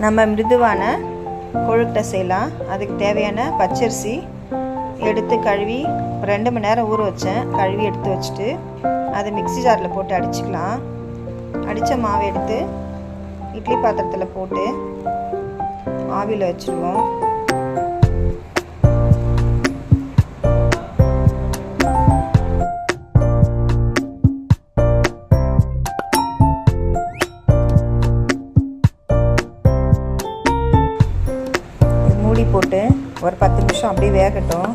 நம்ம மிருதுவான கொழுக்கட்டை செய்யலாம். அதுக்கு தேவையான பச்சரிசி எடுத்து கழுவி 2 மணி நேரம் ஊற வச்சேன். கழுவி எடுத்து வச்சுட்டு அதை மிக்ஸி ஜாரில் போட்டு அடிச்சுக்கலாம். அடித்த மாவை எடுத்து இட்லி பாத்திரத்தில் போட்டு ஆவியில் வச்சுருவோம். மூடி போட்டு ஒரு 10 நிமிஷம் அப்படியே வேகட்டும்.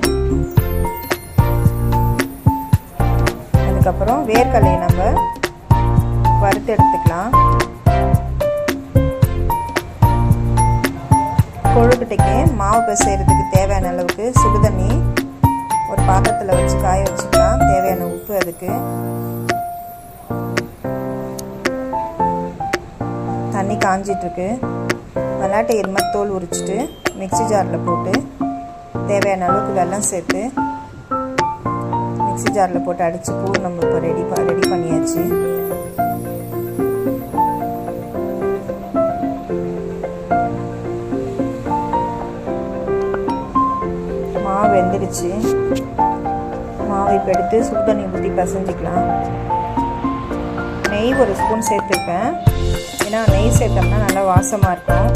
அதுக்கப்புறம் வேர்க்கடலையை நம்ம வறுத்து எடுத்துக்கலாம். கொழுக்கட்டைக்கு மாவு பிசைறதுக்கு தேவையான அளவுக்கு சுடுதண்ணி ஒரு பாத்திரத்தில் வச்சு காய வச்சுக்கலாம். தேவையான உப்பு அதுக்கு. தண்ணி காஞ்சிட்ருக்கு. மல்லாட்டை எருமை தோல் உரிச்சிட்டு மிக்ஸி ஜாரில் போட்டு தேவையான அளவுக்கு வெல்லம் சேர்த்து மிக்ஸி ஜாரில் போட்டு அடித்து பூ நம்ம இப்போ ரெடி பண்ணியாச்சு. மாவு வெந்துடுச்சு. மாவை இப்போ எடுத்து சுடுதண்ணி ஊற்றி பசஞ்சிக்கலாம். நெய் ஒரு ஸ்பூன் சேர்த்துருப்பேன். ஏன்னா நெய் சேர்த்தோம்னா நல்லா வாசமாக இருக்கும்.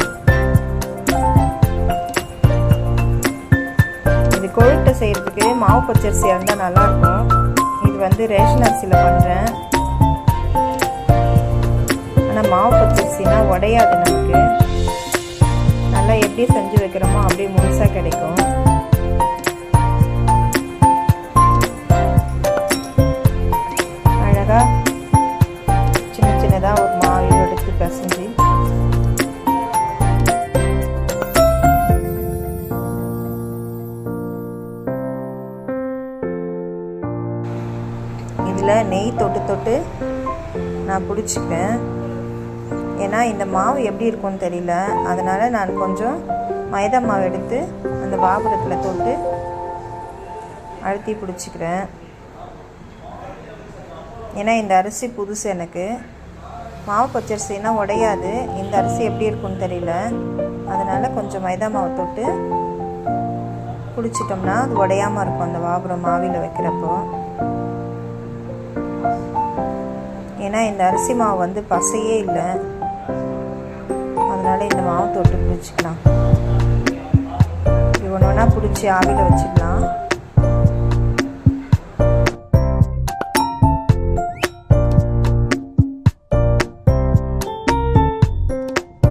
இது கொழுக்கட்டை செய்கிறதுக்கு மாவு பச்சரிசியாக இருந்தால் நல்லாயிருக்கும். இது ரேஷன் அரிசியில் பண்ணுறேன். ஆனால் மாவு பச்சரிசினா உடையாது. நமக்கு நல்லா எப்படி செஞ்சு வைக்கிறோமோ அப்படியே முழுசாக கிடைக்கும். அழகாக சின்ன சின்னதாக ஒரு மாவு எடுத்து பசஞ்சு இதில் நெய் தொட்டு நான் பிடிச்சிப்பேன். ஏன்னா இந்த மாவு எப்படி இருக்கும்னு தெரியல. அதனால் நான் கொஞ்சம் மைதா மாவு எடுத்து அந்த வாபுரத்தில் தொட்டு அழுத்தி பிடிச்சிக்கிறேன். ஏன்னா இந்த அரிசி புதுசு எனக்கு. மாவு பச்சரிசினா உடையாது. இந்த அரிசி எப்படி இருக்கும்னு தெரியல. அதனால் கொஞ்சம் மைதா மாவு தொட்டு பிடிச்சிட்டோம்னா அது உடையாமல் இருக்கும் அந்த வாபுரம் மாவில் வைக்கிறப்போ. ஏன்னா இந்த அரிசி மாவு பசையே இல்லை. அதனால் இந்த மாவு தொட்டு பிடிச்சிக்கலாம். இது ஒன்று ஒன்றா பிடிச்சி ஆவியில் வச்சுக்கலாம்.